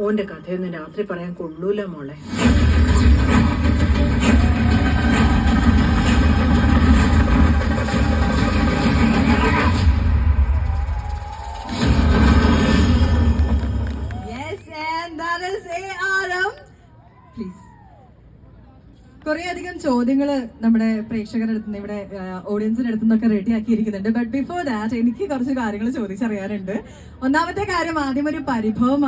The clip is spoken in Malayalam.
ഓന്റെ കഥയൊന്നും രാത്രി പറയാൻ കൊള്ളൂല മോളെ. കുറേയധികം ചോദ്യങ്ങൾ നമ്മുടെ പ്രേക്ഷകരുടെ അടുത്ത് നിന്ന്, ഇവിടെ ഓഡിയൻസിന്റെ അടുത്ത് നിന്നൊക്കെ റെഡി ആക്കിയിരിക്കുന്നുണ്ട്. ബട്ട് ബിഫോർ ദാറ്റ് എനിക്ക് കുറച്ച് കാര്യങ്ങൾ ചോദിച്ചറിയാനുണ്ട്. ഒന്നാമത്തെ കാര്യം, ആദ്യം ഒരു പരിഭവമാണ്.